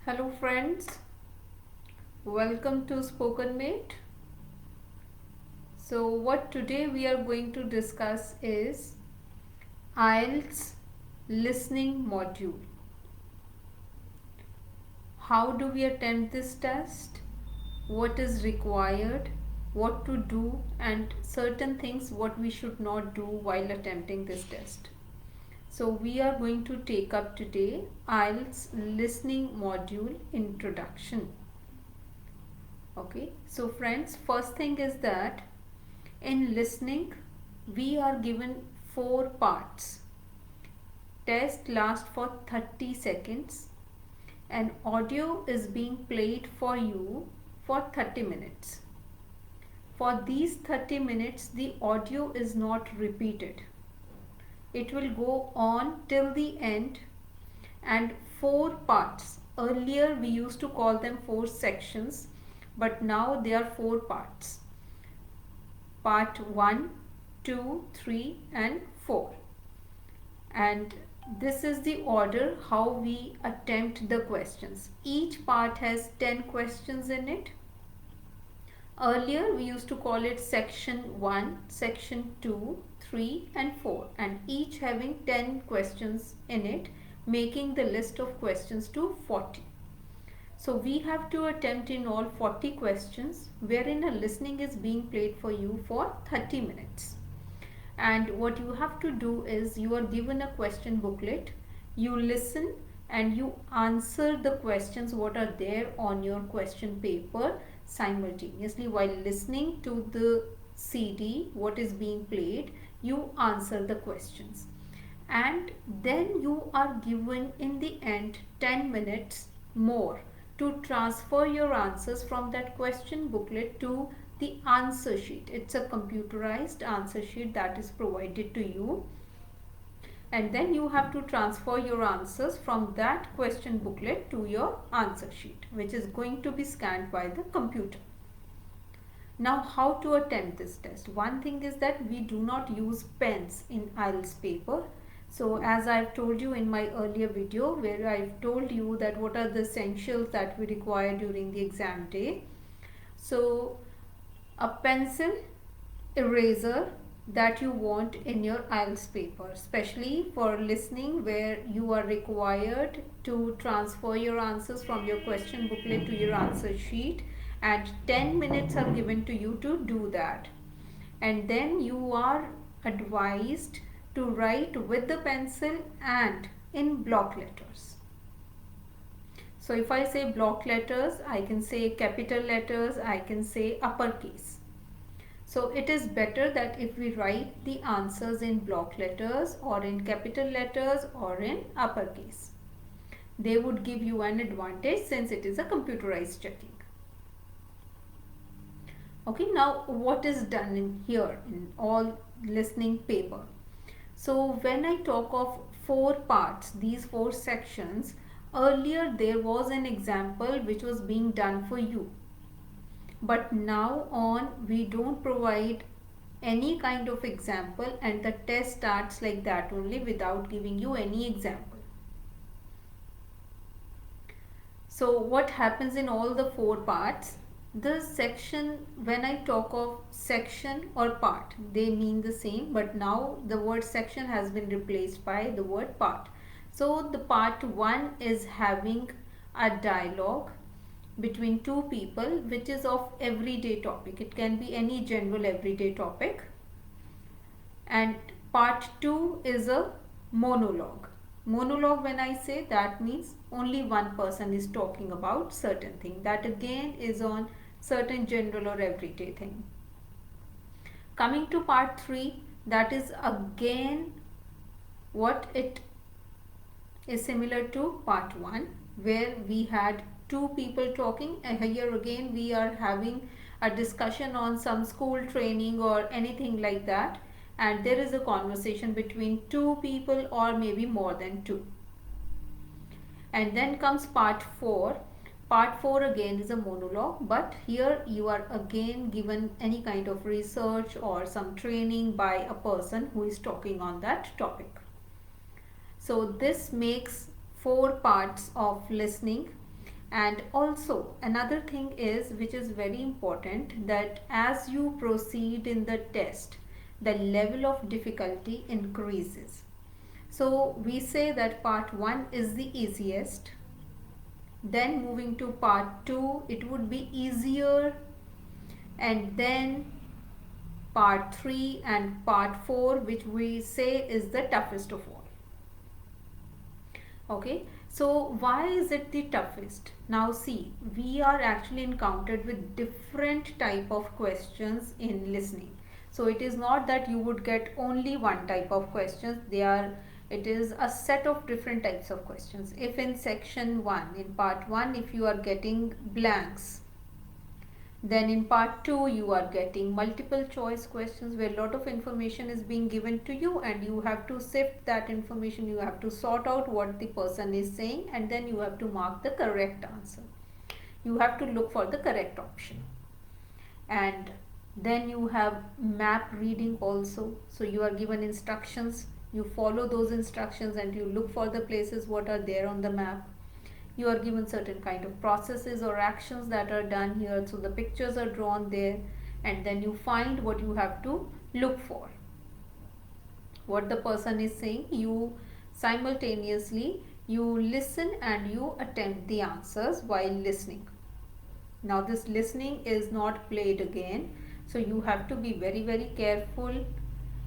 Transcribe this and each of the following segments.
Hello friends, welcome to Spoken Mate. So what today we are going to discuss is IELTS listening module. How do we attempt this test? What is required? What to do and certain things what we should not do while attempting this test. So we are going to take up today IELTS listening module introduction. Okay, so friends, first thing is that in listening we are given 4 parts. Test lasts for 30 seconds and audio is being played for you for 30 minutes. For these 30 minutes the audio is not repeated. It will go on till the end, and 4 parts. Earlier we used to call them 4 sections, but now they are 4 parts. Part 1, 2, 3 and 4. And this is the order how we attempt the questions. Each part has 10 questions in it. Earlier we used to call it section 1, section 2, 3 and 4, and each having 10 questions in it, making the list of questions to 40. So we have to attempt in all 40 questions, wherein a listening is being played for you for 30 minutes. And what you have to do is, you are given a question booklet, you listen and you answer the questions what are there on your question paper simultaneously. While listening to the CD what is being played, you answer the questions, and then you are given in the end 10 minutes more to transfer your answers from that question booklet to the answer sheet. It's a computerized answer sheet that is provided to you, and then you have to transfer your answers from that question booklet to your answer sheet, which is going to be scanned by the computer. Now, how to attempt this test? One thing is that we do not use pens in IELTS paper. So as I've told you in my earlier video, where I've told you that what are the essentials that we require during the exam day. So a pencil, eraser that you want in your IELTS paper, especially for listening, where you are required to transfer your answers from your question booklet to your answer sheet, and 10 minutes are given to you to do that. And then you are advised to write with the pencil and in block letters. So if I say block letters, I can say capital letters, I can say uppercase. So it is better that if we write the answers in block letters or in capital letters or in uppercase. They would give you an advantage since it is a computerized checking. Okay, now what is done in here in all listening paper? So when I talk of 4 parts, these 4 sections, earlier there was an example which was being done for you. But now on we don't provide any kind of example, and the test starts like that only without giving you any example. So what happens in all the 4 parts? The section, when I talk of section or part, they mean the same, but now the word section has been replaced by the word part. So the part 1 is having a dialogue between 2 people which is of everyday topic. It can be any general everyday topic. And part 2 is a monologue. Monologue, when I say, that means only one person is talking about certain thing. That again is on certain general or everyday thing. Coming to part 3, that is again what it is similar to part 1, where we had 2 people talking, and here again we are having a discussion on some school training or anything like that, and there is a conversation between 2 people or maybe more than 2. And then comes part 4. Part 4 again is a monologue, but here you are again given any kind of research or some training by a person who is talking on that topic. So this makes 4 parts of listening, And also another thing is, which is very important, that as you proceed in the test, the level of difficulty increases. So we say that part 1 is the easiest, then moving to part 2 it would be easier, and then part 3 and part 4, which we say is the toughest of all. Okay, so why is it the toughest? Now see, we are actually encountered with different type of questions in listening. So it is not that you would get only one type of questions. It is a set of different types of questions. If in section 1, in part 1, if you are getting blanks, then in part 2 you are getting multiple choice questions where a lot of information is being given to you, and you have to sift that information, you have to sort out what the person is saying, and then you have to mark the correct answer. You have to look for the correct option. And then you have map reading also. So you are given instructions, you follow those instructions and you look for the places what are there on the map. You are given certain kind of processes or actions that are done here, so the pictures are drawn there, and then you find what you have to look for, what the person is saying. You simultaneously you listen and you attempt the answers while listening. Now this listening is not played again, so you have to be very careful.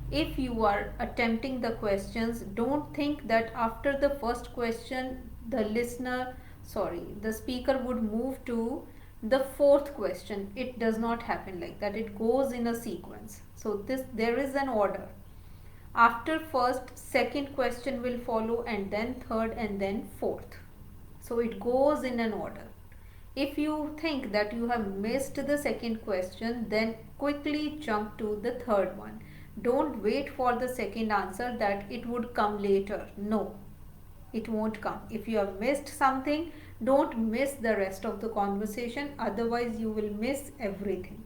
If you are attempting the questions, don't think that after the first question the speaker would move to the fourth question. It does not happen like that. It goes in a sequence. So there is an order. After first, second question will follow, and then third, and then fourth. So it goes in an order. If you think that you have missed the second question, then quickly jump to the third one. Don't wait for the second answer that it would come later. No, it won't come. If you have missed something, don't miss the rest of the conversation, otherwise you will miss everything.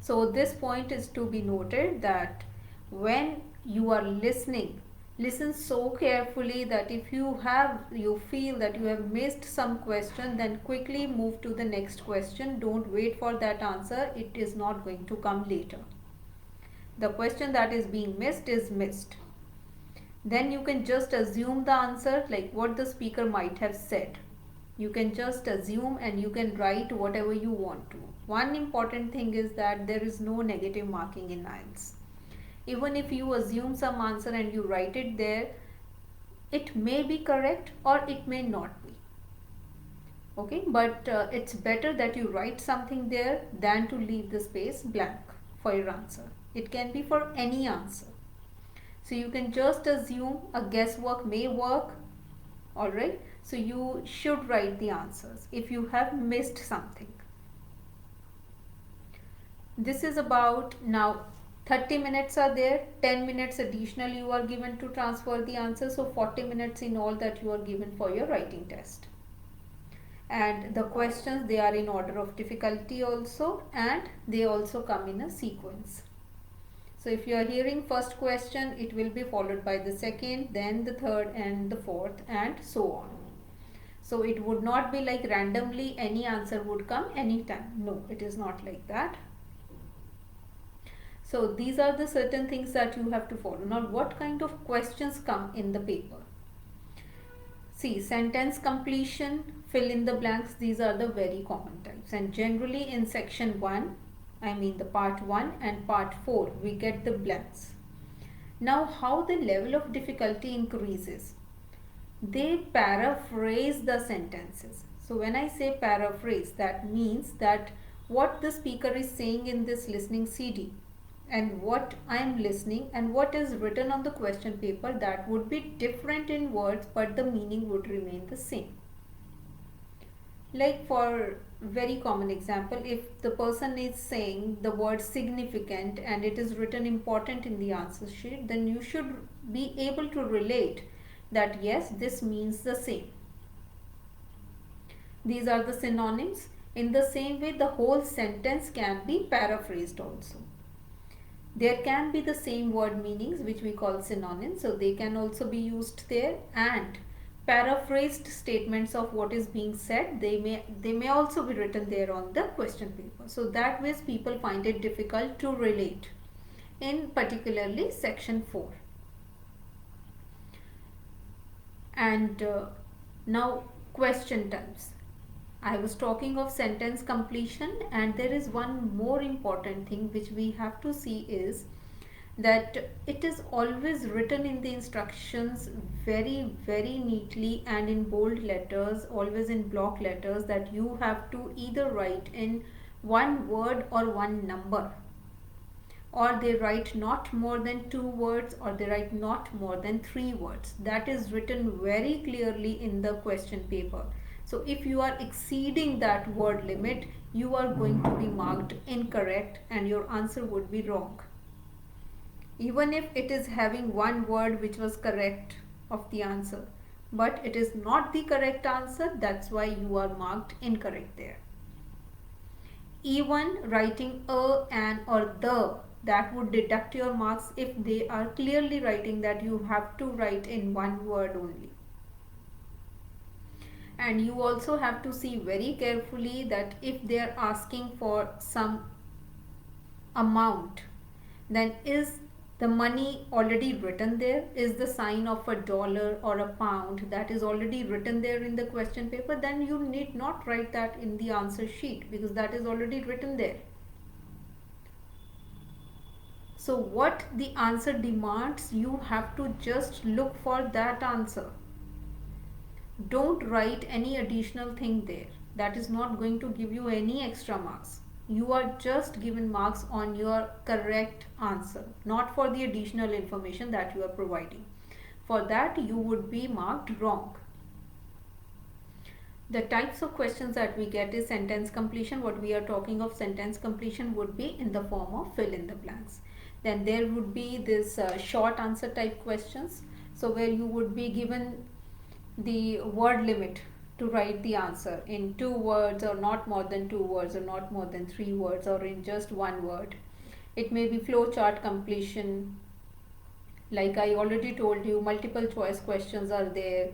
So this point is to be noted, that when you are listening, listen so carefully that if you feel that you have missed some question, then quickly move to the next question. Don't wait for that answer. It is not going to come later. The question that is being missed is missed. Then you can just assume the answer, like what the speaker might have said. You can just assume and you can write whatever you want to. One important thing is that there is no negative marking in IELTS. Even if you assume some answer and you write it there, it may be correct or it may not be. Okay, but it's better that you write something there than to leave the space blank for your answer. It can be for any answer. So you can just assume, a guesswork may work. Alright, so you should write the answers if you have missed something. This is about, now 30 minutes are there, 10 minutes additional you are given to transfer the answer, so 40 minutes in all that you are given for your writing test. And the questions, they are in order of difficulty also, and they also come in a sequence. So if you are hearing first question, it will be followed by the second, then the third and the fourth, and so on. So it would not be like randomly any answer would come anytime. No, it is not like that. So these are the certain things that you have to follow. Now what kind of questions come in the paper? See, sentence completion, fill in the blanks, these are the very common types. And generally in section 1, the part 1 and part 4, we get the blanks. Now how the level of difficulty increases? They paraphrase the sentences. So when I say paraphrase, that means that what the speaker is saying in this listening CD and what I am listening and what is written on the question paper, that would be different in words, but the meaning would remain the same. Like for very common example, if the person is saying the word significant and it is written important in the answer sheet, then you should be able to relate that yes, this means the same. These are the synonyms. In the same way, the whole sentence can be paraphrased also. There can be the same word meanings, which we call synonyms, so they can also be used there, and paraphrased statements of what is being said, they may also be written there on the question paper. So that ways people find it difficult to relate in particularly section 4. And now question types. I was talking of sentence completion, and there is one more important thing which we have to see is that it is always written in the instructions very neatly and in bold letters, always in block letters, that you have to either write in one word or one number, or they write not more than 2 words, or they write not more than 3 words. That is written very clearly in the question paper. So if you are exceeding that word limit, you are going to be marked incorrect and your answer would be wrong. Even if it is having one word which was correct of the answer, but it is not the correct answer, that's why you are marked incorrect there. Even writing a, an, or the, that would deduct your marks if they are clearly writing that you have to write in one word only. And you also have to see very carefully that if they are asking for some amount, then is the money already written there? Is the sign of a dollar or a pound that is already written there in the question paper? Then you need not write that in the answer sheet because that is already written there. So what the answer demands, you have to just look for that answer. Don't write any additional thing there. That is not going to give you any extra marks. You are just given marks on your correct answer, not for the additional information that you are providing. For that, you would be marked wrong. The types of questions that we get is sentence completion. What we are talking of sentence completion would be in the form of fill in the blanks. Then there would be this short answer type questions. So where you would be given the word limit to write the answer in 2 words or not more than 2 words or not more than 3 words or in just 1 word. It may be flowchart completion. Like I already told you, multiple choice questions are there.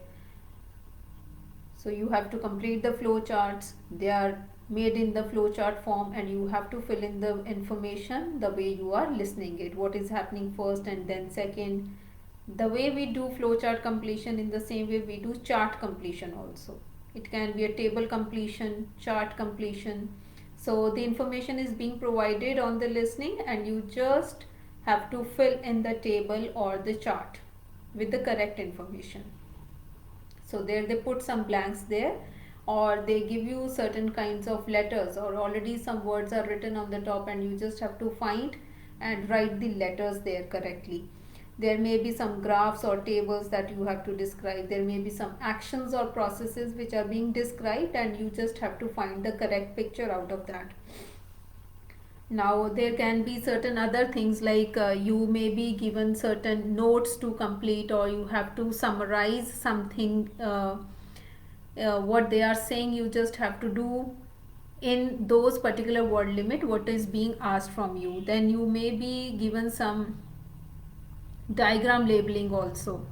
So you have to complete the flowcharts. They are made in the flowchart form and you have to fill in the information the way you are listening it. What is happening first and then second. The way we do flowchart completion, in the same way we do chart completion also. It can be a table completion, chart completion. So the information is being provided on the listening and you just have to fill in the table or the chart with the correct information. So there they put some blanks there, or they give you certain kinds of letters, or already some words are written on the top and you just have to find and write the letters there correctly. There may be some graphs or tables that you have to describe. There may be some actions or processes which are being described and you just have to find the correct picture out of that. Now there can be certain other things like you may be given certain notes to complete, or you have to summarize something, what they are saying. You just have to do in those particular word limit what is being asked from you. Then you may be given some diagram labeling also.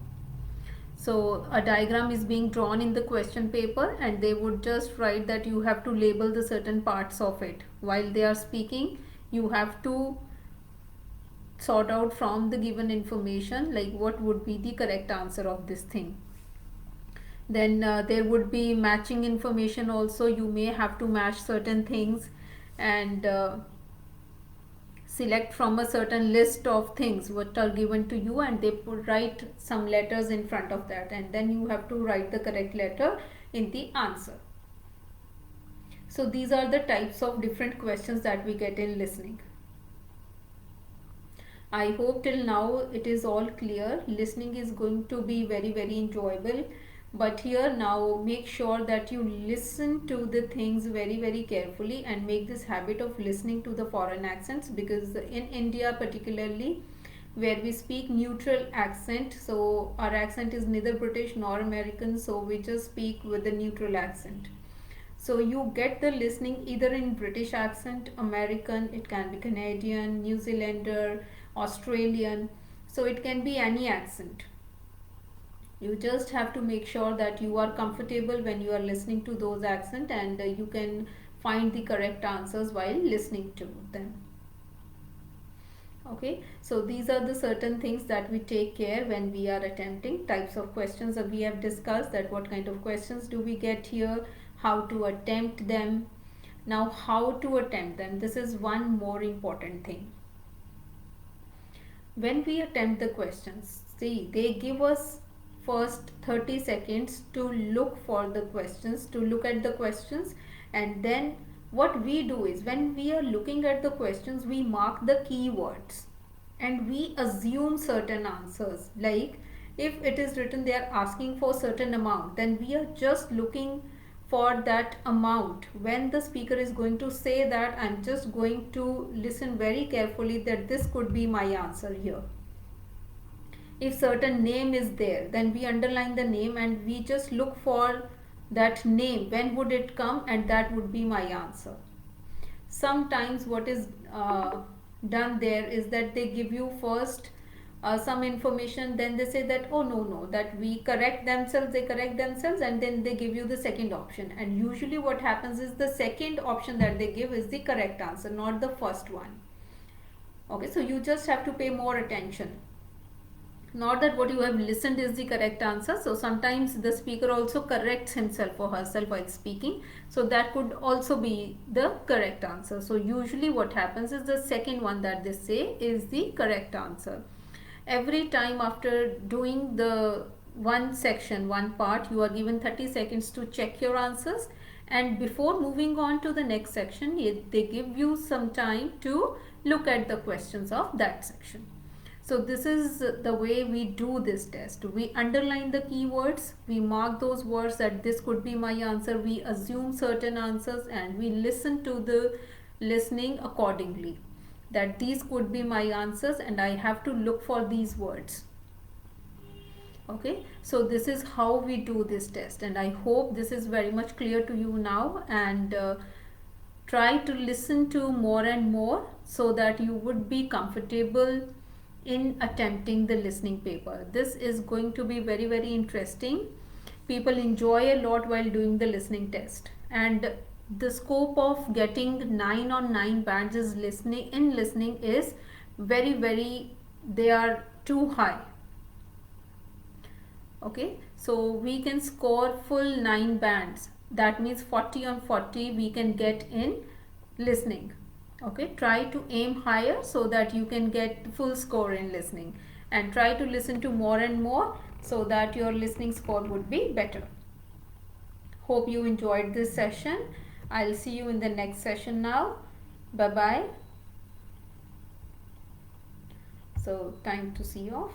So a diagram is being drawn in the question paper and they would just write that you have to label the certain parts of it. While they are speaking, you have to sort out from the given information like what would be the correct answer of this thing. Then there would be matching information also. You may have to match certain things and select from a certain list of things what are given to you, and they write some letters in front of that, and then you have to write the correct letter in the answer. So these are the types of different questions that we get in listening. I hope till now it is all clear. Listening is going to be very enjoyable. But here now make sure that you listen to the things very carefully and make this habit of listening to the foreign accents, because in India particularly, where we speak neutral accent, so our accent is neither British nor American, so we just speak with the neutral accent. So you get the listening either in British accent, American, it can be Canadian, New Zealander, Australian, so it can be any accent. You just have to make sure that you are comfortable when you are listening to those accents, and you can find the correct answers while listening to them. Okay, so these are the certain things that we take care when we are attempting. Types of questions that we have discussed, that what kind of questions do we get here, how to attempt them. Now, how to attempt them, this is one more important thing. When we attempt the questions, see, they give us first 30 seconds to look for the questions, to look at the questions, and then what we do is, when we are looking at the questions, we mark the keywords and we assume certain answers. Like, if it is written they are asking for certain amount, then we are just looking for that amount. When the speaker is going to say that, I'm just going to listen very carefully that this could be my answer here. If certain name is there, then we underline the name and we just look for that name, when would it come, and that would be my answer. Sometimes what is done there is that they give you first some information, then they say that, oh no, that we correct themselves, they correct themselves, and then they give you the second option. And usually what happens is, the second option that they give is the correct answer, not the first one. Okay, so you just have to pay more attention, not that what you have listened is the correct answer. So sometimes the speaker also corrects himself or herself while speaking, so that could also be the correct answer. So usually what happens is, the second one that they say is the correct answer. Every time after doing the one section, one part, you are given 30 seconds to check your answers, and before moving on to the next section, they give you some time to look at the questions of that section. So this is the way we do this test. We underline the keywords, we mark those words that this could be my answer, we assume certain answers, and we listen to the listening accordingly, that these could be my answers and I have to look for these words. Okay, so this is how we do this test, and I hope this is very much clear to you now. And try to listen to more and more, so that you would be comfortable in attempting the listening paper. This is going to be very, very interesting. People enjoy a lot while doing the listening test, and the scope of getting 9 on 9 bands is listening is very, very, they are too high. Okay, so we can score full 9 bands, that means 40 on 40 we can get in listening. Okay, try to aim higher so that you can get full score in listening, and try to listen to more and more so that your listening score would be better. Hope you enjoyed this session. I'll see you in the next session now. Bye bye. So time to see off.